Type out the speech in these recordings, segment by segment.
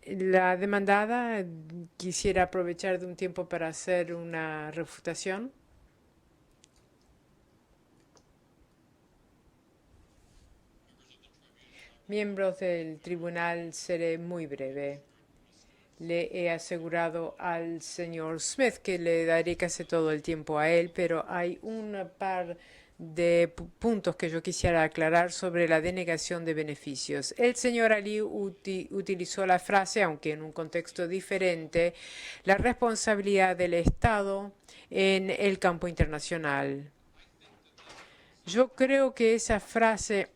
La demandada quisiera aprovechar de un tiempo para hacer una refutación. Miembros del tribunal, seré muy breve. Le he asegurado al señor Smith que le daré casi todo el tiempo a él, pero hay un par de puntos que yo quisiera aclarar sobre la denegación de beneficios. El señor Ali utilizó la frase, aunque en un contexto diferente, la responsabilidad del Estado en el campo internacional. Yo creo que esa frase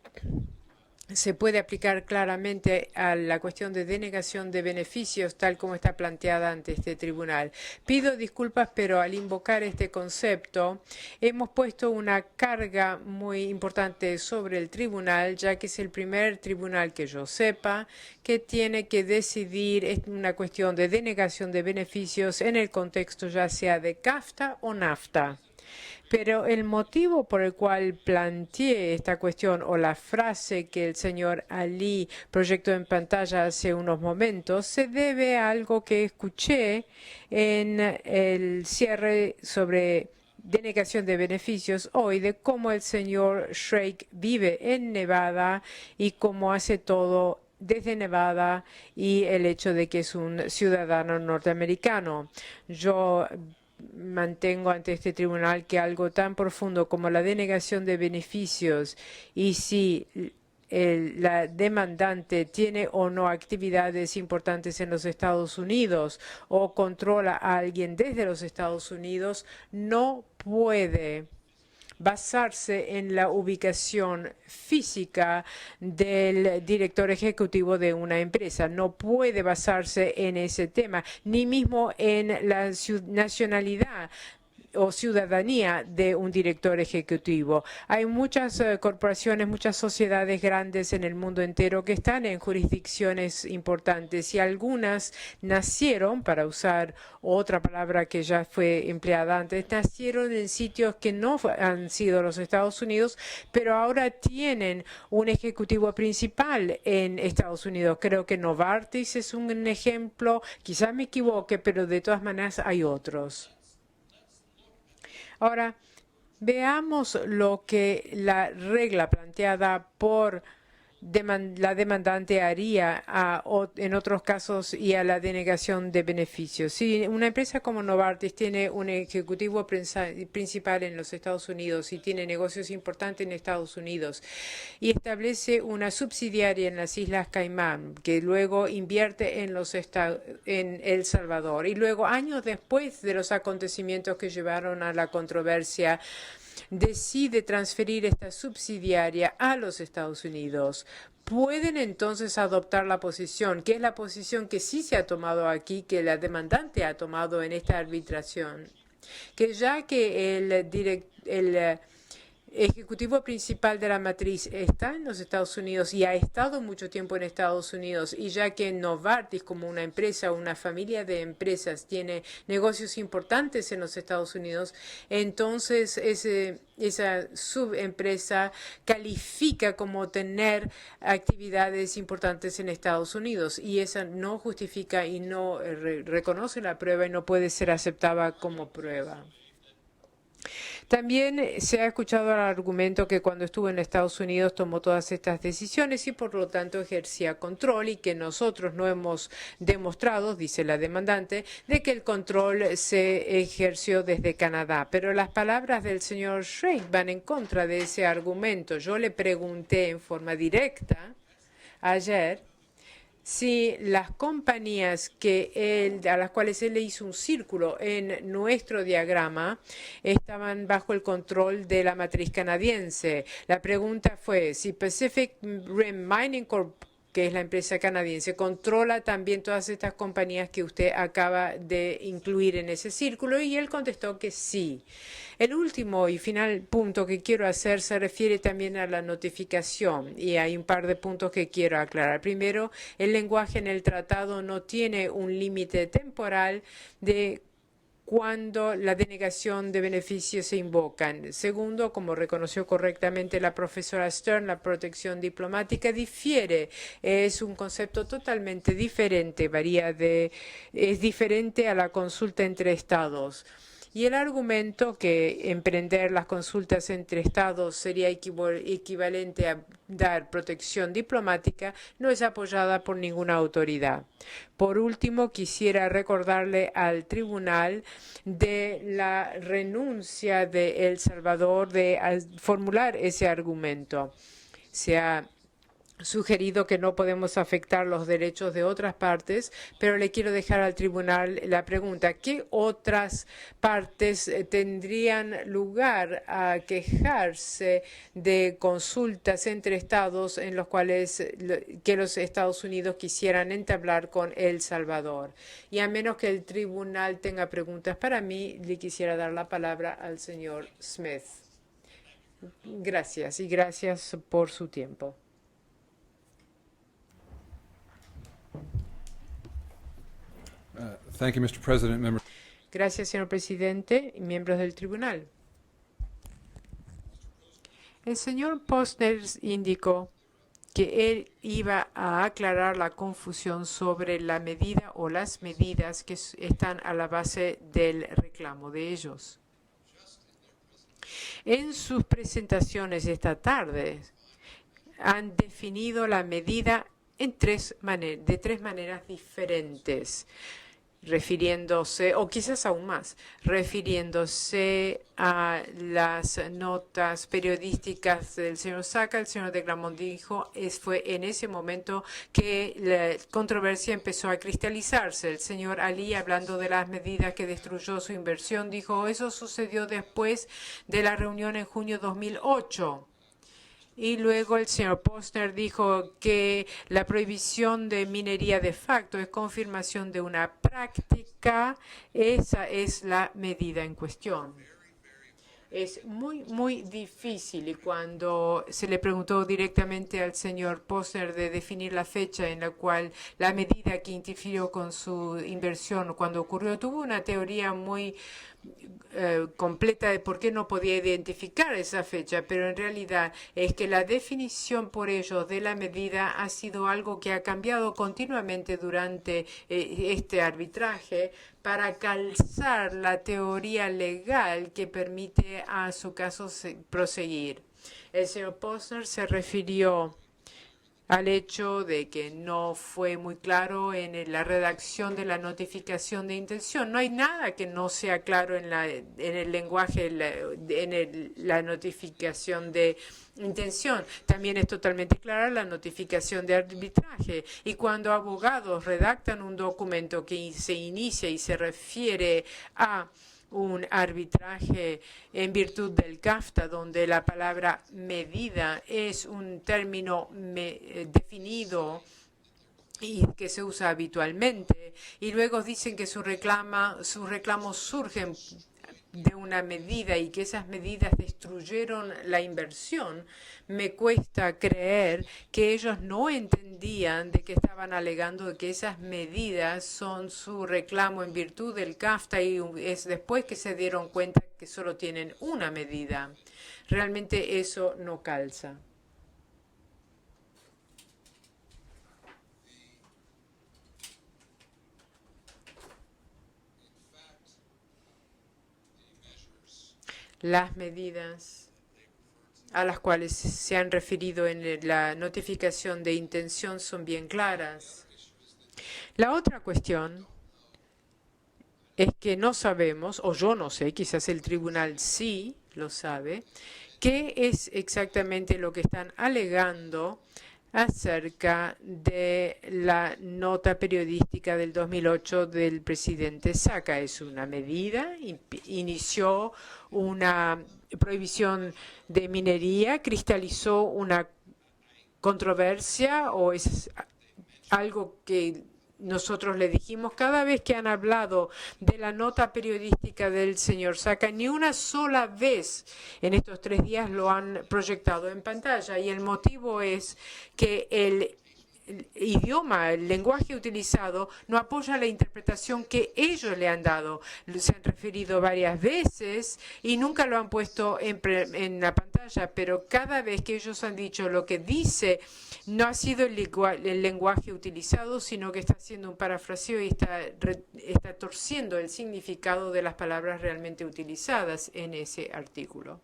se puede aplicar claramente a la cuestión de denegación de beneficios tal como está planteada ante este tribunal. Pido disculpas, pero al invocar este concepto hemos puesto una carga muy importante sobre el tribunal, ya que es el primer tribunal que yo sepa que tiene que decidir una cuestión de denegación de beneficios en el contexto ya sea de CAFTA o NAFTA. Pero el motivo por el cual planteé esta cuestión o la frase que el señor Ali proyectó en pantalla hace unos momentos se debe a algo que escuché en el cierre sobre denegación de beneficios hoy, de cómo el señor Shrake vive en Nevada y cómo hace todo desde Nevada y el hecho de que es un ciudadano norteamericano. Yo mantengo ante este tribunal que algo tan profundo como la denegación de beneficios y si la demandante tiene o no actividades importantes en los Estados Unidos o controla a alguien desde los Estados Unidos, no puede basarse en la ubicación física del director ejecutivo de una empresa. No puede basarse en ese tema, ni mismo en la nacionalidad o ciudadanía de un director ejecutivo. Hay muchas corporaciones, muchas sociedades grandes en el mundo entero que están en jurisdicciones importantes y algunas nacieron, para usar otra palabra que ya fue empleada antes, nacieron en sitios que no han sido los Estados Unidos, pero ahora tienen un ejecutivo principal en Estados Unidos. Creo que Novartis es un ejemplo, quizás me equivoque, pero de todas maneras hay otros. Ahora, veamos lo que la regla planteada por la demandante haría en otros casos y a la denegación de beneficios. Si una empresa como Novartis tiene un ejecutivo principal en los Estados Unidos y tiene negocios importantes en Estados Unidos y establece una subsidiaria en las Islas Caimán que luego invierte en El Salvador y luego años después de los acontecimientos que llevaron a la controversia decide transferir esta subsidiaria a los Estados Unidos, pueden entonces adoptar la posición, que es la posición que sí se ha tomado aquí, que la demandante ha tomado en esta arbitración, que ya que el ejecutivo principal de la matriz está en los Estados Unidos y ha estado mucho tiempo en Estados Unidos, y ya que Novartis, como una empresa, una familia de empresas, tiene negocios importantes en los Estados Unidos, entonces esa subempresa califica como tener actividades importantes en Estados Unidos, y esa no justifica y no reconoce la prueba y no puede ser aceptada como prueba. También se ha escuchado el argumento que cuando estuvo en Estados Unidos tomó todas estas decisiones y por lo tanto ejercía control, y que nosotros no hemos demostrado, dice la demandante, de que el control se ejerció desde Canadá. Pero las palabras del señor Shrake van en contra de ese argumento. Yo le pregunté en forma directa ayer si las compañías a las cuales él le hizo un círculo en nuestro diagrama estaban bajo el control de la matriz canadiense. La pregunta fue si Pacific Rim Mining Corp, que es la empresa canadiense, controla también todas estas compañías que usted acaba de incluir en ese círculo, y él contestó que sí. El último y final punto que quiero hacer se refiere también a la notificación, y hay un par de puntos que quiero aclarar. Primero, el lenguaje en el tratado no tiene un límite temporal de cuando la denegación de beneficios se invocan. Segundo, como reconoció correctamente la profesora Stern, la protección diplomática difiere. Es un concepto totalmente diferente, es diferente a la consulta entre estados. Y el argumento que emprender las consultas entre estados sería equivalente a dar protección diplomática no es apoyada por ninguna autoridad. Por último, quisiera recordarle al tribunal de la renuncia de El Salvador de formular ese argumento. Se ha sugerido que no podemos afectar los derechos de otras partes, pero le quiero dejar al tribunal la pregunta: ¿qué otras partes tendrían lugar a quejarse de consultas entre estados en los cuales que los Estados Unidos quisieran entablar con El Salvador? Y a menos que el tribunal tenga preguntas para mí, le quisiera dar la palabra al señor Smith. Gracias y gracias por su tiempo. Thank you, Mr. President. Gracias, señor presidente y miembros del tribunal. El señor Posner indicó que él iba a aclarar la confusión sobre la medida o las medidas que están a la base del reclamo de ellos. En sus presentaciones esta tarde han definido la medida de tres maneras diferentes, refiriéndose, o quizás aún más, refiriéndose a las notas periodísticas del señor Saca. El señor de Gramont dijo, fue en ese momento que la controversia empezó a cristalizarse. El señor Ali, hablando de las medidas que destruyó su inversión, dijo, eso sucedió después de la reunión en junio de 2008. Y luego el señor Posner dijo que la prohibición de minería de facto es confirmación de una práctica. Esa es la medida en cuestión. Es muy difícil, y cuando se le preguntó directamente al señor Posner de definir la fecha en la cual la medida que interfirió con su inversión cuando ocurrió, tuvo una teoría muy completa de por qué no podía identificar esa fecha, pero en realidad es que la definición por ellos de la medida ha sido algo que ha cambiado continuamente durante este arbitraje para calzar la teoría legal que permite a su caso proseguir. El señor Posner se refirió al hecho de que no fue muy claro en la redacción de la notificación de intención. No hay nada que no sea claro en el lenguaje, la notificación de intención. También es totalmente clara la notificación de arbitraje. Y cuando abogados redactan un documento que se inicia y se refiere a un arbitraje en virtud del CAFTA, donde la palabra medida es un término definido y que se usa habitualmente, y luego dicen que sus reclamos surgen de una medida y que esas medidas destruyeron la inversión, me cuesta creer que ellos no entendían de que estaban alegando de que esas medidas son su reclamo en virtud del CAFTA, y es después que se dieron cuenta que solo tienen una medida. Realmente eso no calza. Las medidas a las cuales se han referido en la notificación de intención son bien claras. La otra cuestión es que no sabemos, o yo no sé, quizás el tribunal sí lo sabe, qué es exactamente lo que están alegando acerca de la nota periodística del 2008 del presidente Saca. ¿Es una medida? ¿Inició una prohibición de minería? ¿Cristalizó una controversia? ¿O es algo que nosotros le dijimos? Cada vez que han hablado de la nota periodística del señor Saca, ni una sola vez en estos 3 días lo han proyectado en pantalla, y el motivo es que el idioma, el lenguaje utilizado, no apoya la interpretación que ellos le han dado. Se han referido varias veces y nunca lo han puesto en la pantalla, pero cada vez que ellos han dicho lo que dice, no ha sido el lenguaje utilizado, sino que está haciendo un parafraseo y está torciendo el significado de las palabras realmente utilizadas en ese artículo.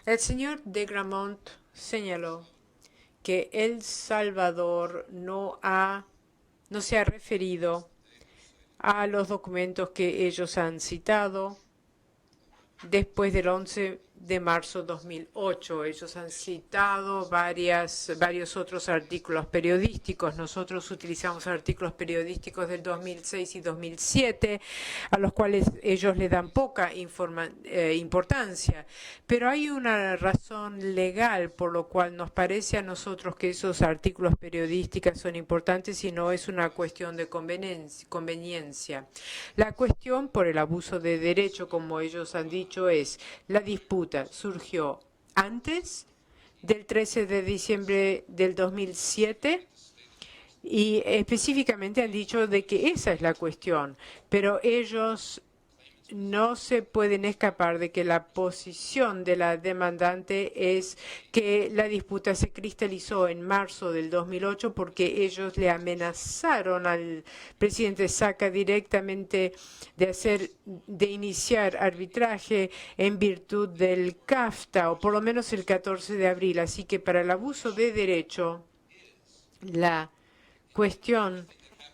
El señor de Gramont señaló que El Salvador no se ha referido a los documentos que ellos han citado después del 11 de marzo de 2008. Ellos han citado varios otros artículos periodísticos. Nosotros utilizamos artículos periodísticos del 2006 y 2007, a los cuales ellos le dan poca importancia. Pero hay una razón legal por lo cual nos parece a nosotros que esos artículos periodísticos son importantes y no es una cuestión de conveniencia. La cuestión por el abuso de derecho, como ellos han dicho, es la disputa surgió antes del 13 de diciembre del 2007 y específicamente han dicho de que esa es la cuestión, pero ellos no se pueden escapar de que la posición de la demandante es que la disputa se cristalizó en marzo del 2008 porque ellos le amenazaron al presidente Saca directamente de iniciar arbitraje en virtud del CAFTA, o por lo menos el 14 de abril. Así que para el abuso de derecho, la cuestión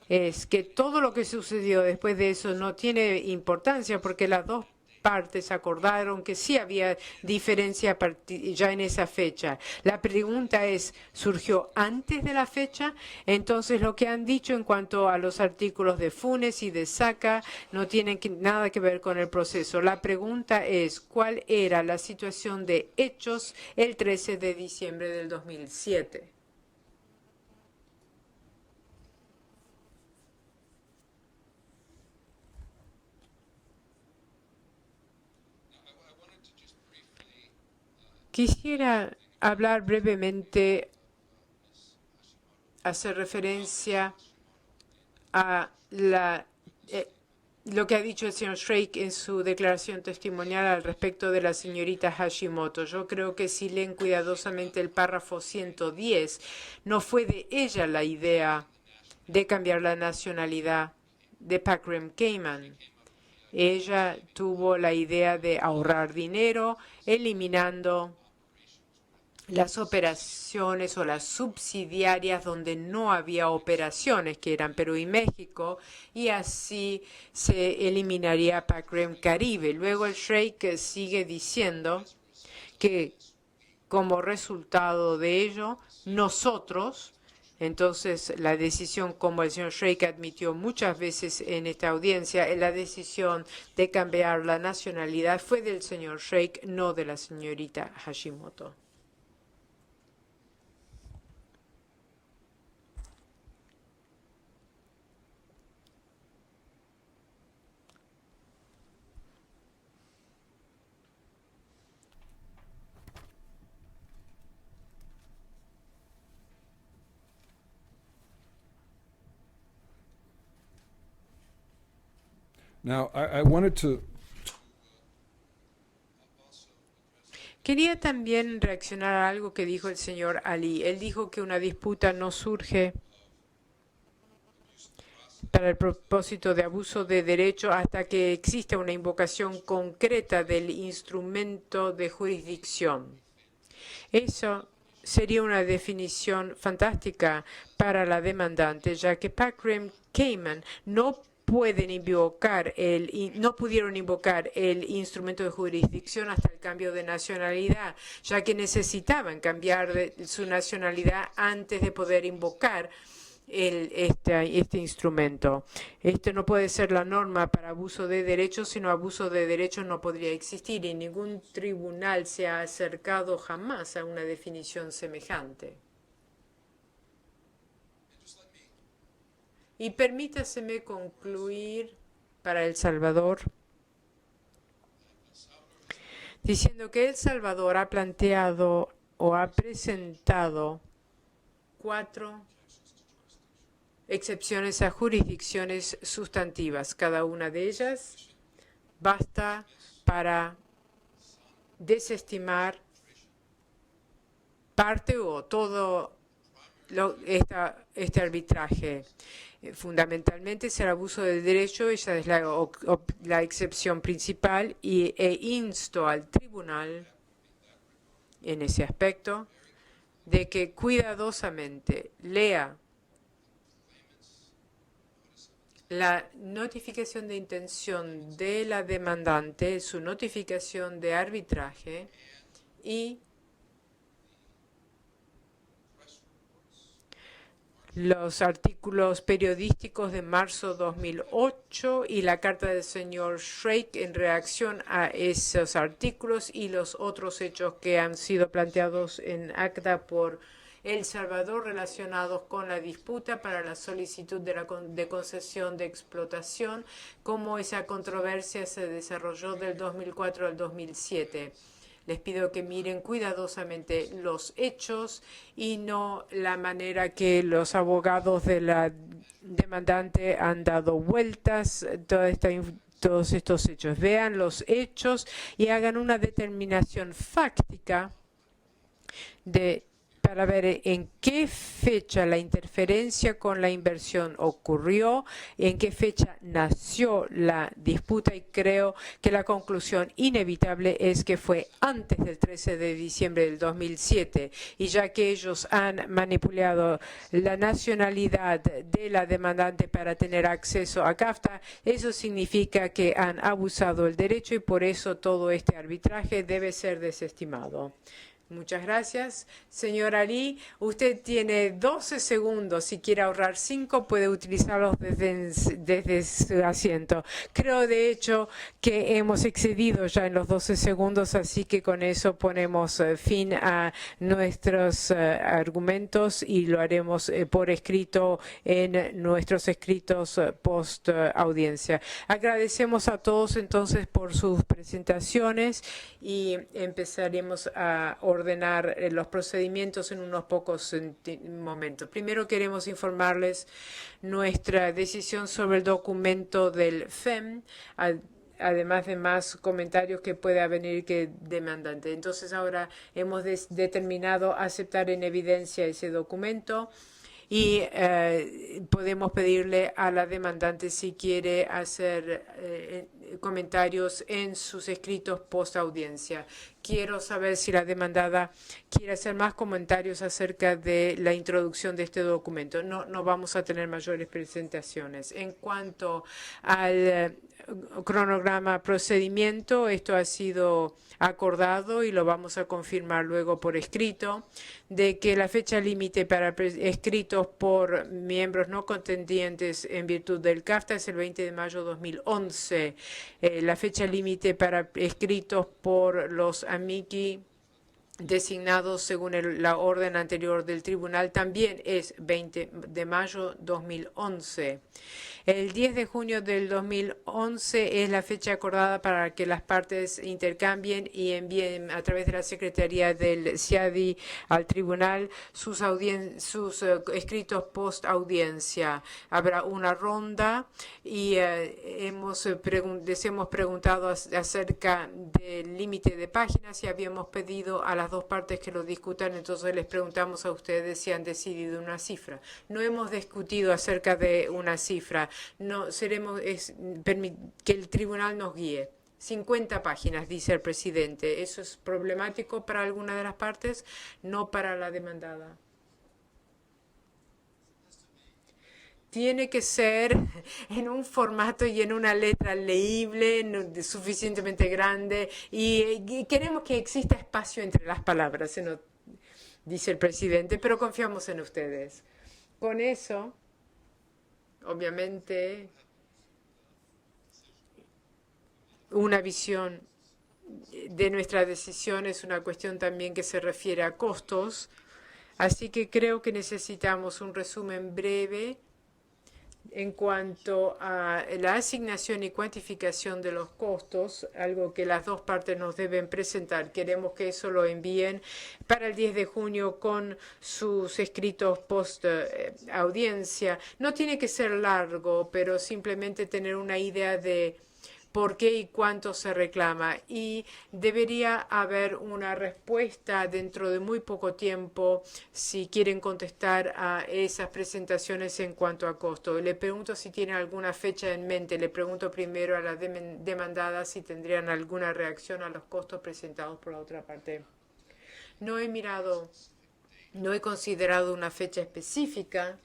es que todo lo que sucedió después de eso no tiene importancia porque las dos partes acordaron que sí había diferencia ya en esa fecha. La pregunta es, ¿surgió antes de la fecha? Entonces lo que han dicho en cuanto a los artículos de Funes y de Saca no tienen nada que ver con el proceso. La pregunta es, ¿cuál era la situación de hechos el 13 de diciembre del 2007? Quisiera hablar brevemente, hacer referencia a lo que ha dicho el señor Shrake en su declaración testimonial al respecto de la señorita Hashimoto. Yo creo que si leen cuidadosamente el párrafo 110, no fue de ella la idea de cambiar la nacionalidad de Pakram Cayman. Ella tuvo la idea de ahorrar dinero, eliminando las operaciones o las subsidiarias donde no había operaciones, que eran Perú y México, y así se eliminaría Pakram Caribe. Luego el Shrake sigue diciendo que como resultado de ello, nosotros, entonces la decisión, como el señor Shrake admitió muchas veces en esta audiencia, la decisión de cambiar la nacionalidad fue del señor Shrake, no de la señorita Hashimoto. Now, I wanted to Quería también reaccionar a algo que dijo el señor Ali. Él dijo que una disputa no surge para el propósito de abuso de derecho hasta que exista una invocación concreta del instrumento de jurisdicción. Eso sería una definición fantástica para la demandante, ya que Pakram Cayman no pudieron invocar el instrumento de jurisdicción hasta el cambio de nacionalidad, ya que necesitaban cambiar su nacionalidad antes de poder invocar este instrumento. Esto no puede ser la norma para abuso de derechos, sino abuso de derechos no podría existir y ningún tribunal se ha acercado jamás a una definición semejante. Y permítaseme concluir para El Salvador diciendo que El Salvador ha planteado o ha presentado 4 excepciones a jurisdicciones sustantivas. Cada una de ellas basta para desestimar parte o todo este arbitraje. Fundamentalmente es el abuso del derecho, esa es la excepción principal, e insto al tribunal en ese aspecto de que cuidadosamente lea la notificación de intención de la demandante, su notificación de arbitraje y los artículos periodísticos de marzo 2008 y la carta del señor Shrake en reacción a esos artículos y los otros hechos que han sido planteados en acta por El Salvador relacionados con la disputa para la solicitud de concesión de explotación, cómo esa controversia se desarrolló del 2004 al 2007. Les pido que miren cuidadosamente los hechos y no la manera que los abogados de la demandante han dado vueltas todos estos hechos. Vean los hechos y hagan una determinación fáctica para ver en qué fecha la interferencia con la inversión ocurrió, en qué fecha nació la disputa, y creo que la conclusión inevitable es que fue antes del 13 de diciembre del 2007, y ya que ellos han manipulado la nacionalidad de la demandante para tener acceso a CAFTA, eso significa que han abusado del derecho y por eso todo este arbitraje debe ser desestimado. Muchas gracias. Señor Ali, usted tiene 12 segundos. Si quiere ahorrar 5, puede utilizarlos desde su asiento. Creo, de hecho, que hemos excedido ya en los 12 segundos, así que con eso ponemos fin a nuestros argumentos y lo haremos por escrito en nuestros escritos post audiencia. Agradecemos a todos entonces por sus presentaciones y empezaremos a ordenar los procedimientos en unos pocos momentos. Primero queremos informarles nuestra decisión sobre el documento del FEM, además de más comentarios que pueda venir que demandante. Entonces ahora hemos determinado aceptar en evidencia ese documento y podemos pedirle a la demandante si quiere hacer comentarios en sus escritos post audiencia. Quiero saber si la demandada quiere hacer más comentarios acerca de la introducción de este documento. No vamos a tener mayores presentaciones. En cuanto al cronograma procedimiento, esto ha sido acordado y lo vamos a confirmar luego por escrito, de que la fecha límite para escritos por miembros no contendientes en virtud del CAFTA es el 20 de mayo de 2011. La fecha límite para escritos por los amici designados según la orden anterior del tribunal también es 20 de mayo 2011. El 10 de junio del 2011 es la fecha acordada para que las partes intercambien y envíen a través de la Secretaría del CIADI al tribunal sus escritos post audiencia. Habrá una ronda y les hemos preguntado acerca del límite de páginas y habíamos pedido a las dos partes que lo discutan, entonces les preguntamos a ustedes si han decidido una cifra. No hemos discutido acerca de una cifra, no que el tribunal nos guíe. 50 páginas, dice el presidente. ¿Eso es problemático para alguna de las partes? No para la demandada. Tiene que ser en un formato y en una letra leíble, suficientemente grande, y queremos que exista espacio entre las palabras, dice el presidente, pero confiamos en ustedes. Con eso, obviamente, una visión de nuestra decisión es una cuestión también que se refiere a costos, así que creo que necesitamos un resumen breve En cuanto a la asignación y cuantificación de los costos, algo que las dos partes nos deben presentar, queremos que eso lo envíen para el 10 de junio con sus escritos post audiencia. No tiene que ser largo, pero simplemente tener una idea de por qué y cuánto se reclama. Y debería haber una respuesta dentro de muy poco tiempo si quieren contestar a esas presentaciones en cuanto a costo. Le pregunto si tienen alguna fecha en mente. Le pregunto primero a las demandadas si tendrían alguna reacción a los costos presentados por la otra parte. No he mirado, no he considerado una fecha específica,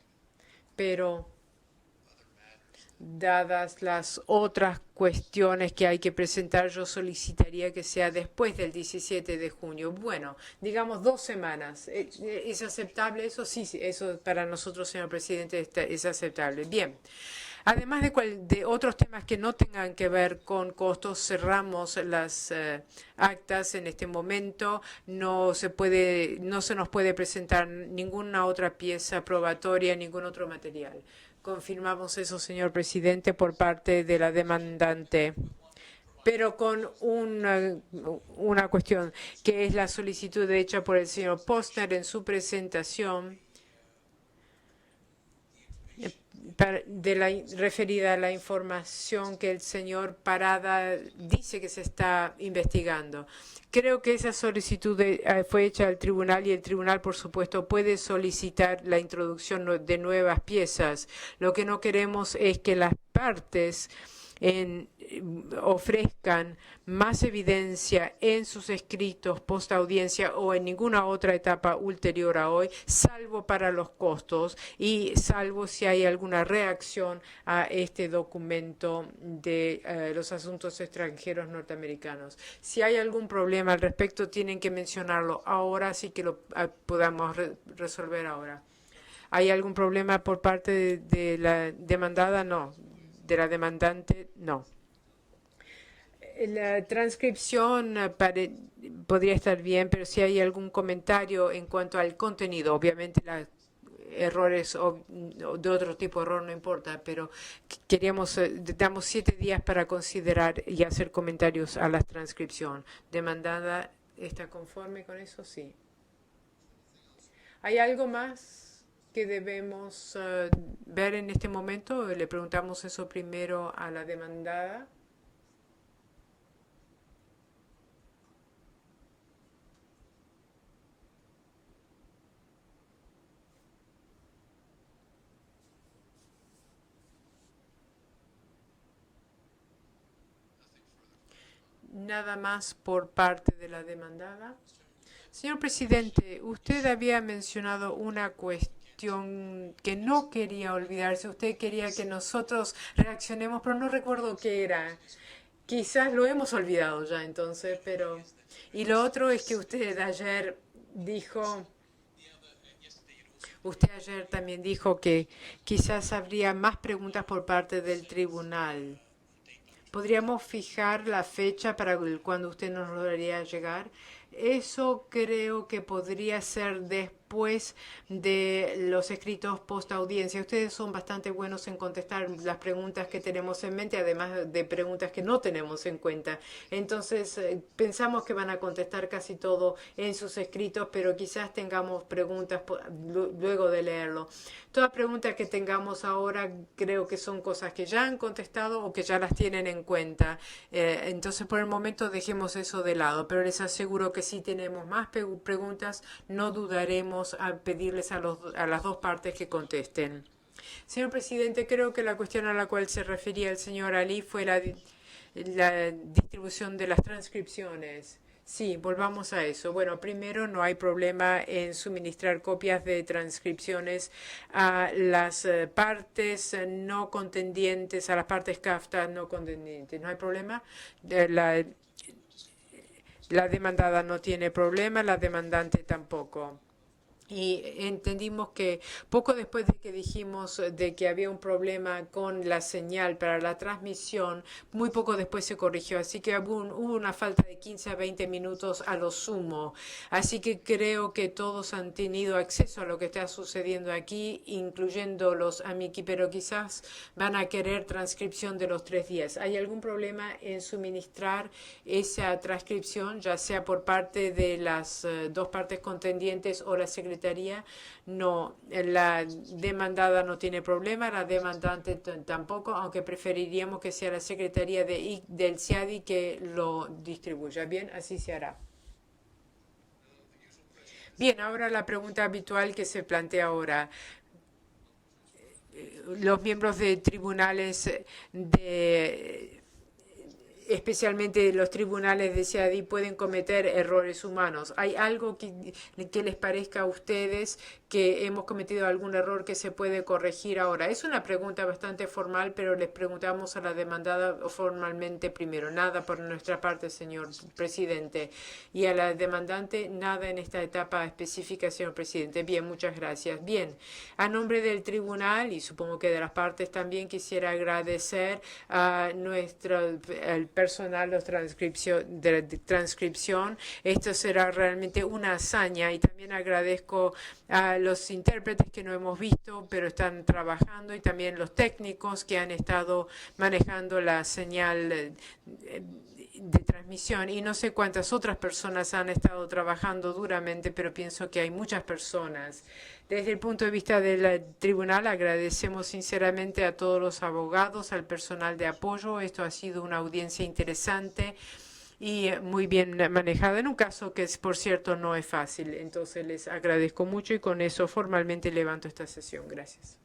pero dadas las otras cuestiones que hay que presentar, yo solicitaría que sea después del 17 de junio. Bueno, digamos 2 semanas. ¿Es aceptable eso? Sí, sí, eso para nosotros, señor presidente, es aceptable. Bien. Además de otros temas que no tengan que ver con costos, cerramos las actas en este momento. No se nos puede presentar ninguna otra pieza probatoria, ningún otro material. Confirmamos eso, señor presidente, por parte de la demandante. Pero con una cuestión, que es la solicitud hecha por el señor Postner en su presentación referida a la información que el señor Parada dice que se está investigando. Creo que esa solicitud fue hecha al tribunal y el tribunal, por supuesto, puede solicitar la introducción de nuevas piezas. Lo que no queremos es que las partes ofrezcan más evidencia en sus escritos post audiencia o en ninguna otra etapa ulterior a hoy, salvo para los costos y salvo si hay alguna reacción a este documento de los asuntos extranjeros norteamericanos. Si hay algún problema al respecto, tienen que mencionarlo ahora, así que lo podamos resolver ahora. ¿Hay algún problema por parte de la demandada? No. De la demandante, no. La transcripción podría estar bien, pero si hay algún comentario en cuanto al contenido, obviamente errores de otro tipo de error no importa, pero damos 7 días para considerar y hacer comentarios a la transcripción. ¿Demandada está conforme con eso? Sí. ¿Hay algo más que debemos ver en este momento? Le preguntamos eso primero a la demandada. Nada más por parte de la demandada. Señor presidente, usted había mencionado una cuestión que no quería olvidarse. Usted quería que nosotros reaccionemos, pero no recuerdo qué era. Quizás lo hemos olvidado ya entonces, pero... Y lo otro es que usted ayer también dijo que quizás habría más preguntas por parte del tribunal. ¿Podríamos fijar la fecha para cuando usted nos lograría llegar? Eso creo que podría ser después de los escritos post audiencia. Ustedes son bastante buenos en contestar las preguntas que tenemos en mente, además de preguntas que no tenemos en cuenta. Entonces, pensamos que van a contestar casi todo en sus escritos, pero quizás tengamos preguntas luego de leerlo. Toda pregunta que tengamos ahora creo que son cosas que ya han contestado o que ya las tienen en cuenta. Entonces, por el momento dejemos eso de lado, pero les aseguro que si tenemos más preguntas, no dudaremos a pedirles a las dos partes que contesten. Señor presidente, creo que la cuestión a la cual se refería el señor Ali fue la distribución de las transcripciones. Sí, volvamos a eso. Bueno, primero, no hay problema en suministrar copias de transcripciones a las partes no contendientes, a las partes CAFTA no contendientes. No hay problema. La demandada no tiene problema, la demandante tampoco. Y entendimos que poco después de que dijimos de que había un problema con la señal para la transmisión, muy poco después se corrigió. Así que hubo una falta de 15 a 20 minutos a lo sumo. Así que creo que todos han tenido acceso a lo que está sucediendo aquí, incluyendo los Amiki, pero quizás van a querer transcripción de los 3 días. ¿Hay algún problema en suministrar esa transcripción, ya sea por parte de las dos partes contendientes o la Secretaría? No, la demandada no tiene problema, la demandante tampoco, aunque preferiríamos que sea la Secretaría del CIADI que lo distribuya. Bien, así se hará. Bien, ahora la pregunta habitual que se plantea ahora. Los miembros de tribunales de especialmente los tribunales de CIADI pueden cometer errores humanos. ¿Hay algo que les parezca a ustedes que hemos cometido algún error que se puede corregir ahora? Es una pregunta bastante formal, pero les preguntamos a la demandada formalmente primero. Nada por nuestra parte, señor presidente. Y a la demandante, nada en esta etapa específica, señor presidente. Bien, muchas gracias. Bien, a nombre del tribunal y supongo que de las partes también quisiera agradecer a nuestro personal de transcripción. Esto será realmente una hazaña y también agradezco a los intérpretes que no hemos visto, pero están trabajando y también los técnicos que han estado manejando la señal de transmisión y no sé cuántas otras personas han estado trabajando duramente, pero pienso que hay muchas personas. Desde el punto de vista del tribunal, agradecemos sinceramente a todos los abogados, al personal de apoyo. Esto ha sido una audiencia interesante y muy bien manejada en un caso que, por cierto, no es fácil. Entonces les agradezco mucho y con eso formalmente levanto esta sesión. Gracias.